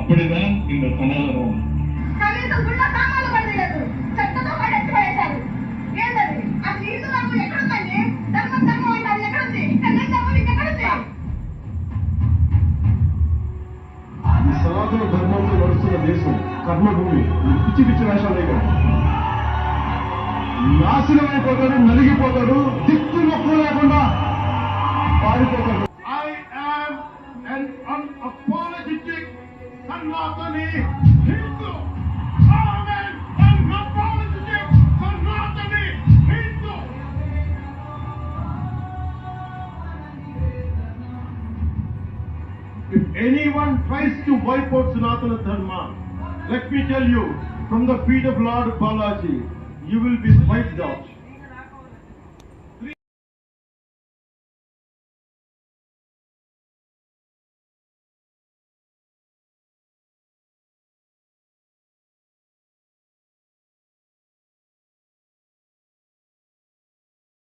அப்படிதான் இந்த சனாதனம். కనీసం గుళ్ళ సామాన్లు పడలేదు, చెత్తతో పడేసి పడేశారు. ఏంటది అసలు హిందూ ధర్మం ఎక్కడుందండి? ధర్మం ధర్మం అంటారు, ఎక్కడుంది? కన్నం ధర్మం ఇంకెక్కడుంది? సనాతన ధర్మంతో నడుస్తున్న దేశం కర్మభూమి. పిచ్చి పిచ్చి వేషాలే కదా, నాశనం అయిపోతాడు, నలిగిపోతాడు, దిక్కు మొక్కు లేకుండా పారిపోతాడు. I am an unapologetic Sanatani Hindu. I am an unapologetic Sanatani Hindu. If anyone tries to wipe out Sanatana Dharma, let me tell you, from the feet of Lord Balaji, you will be wiped out.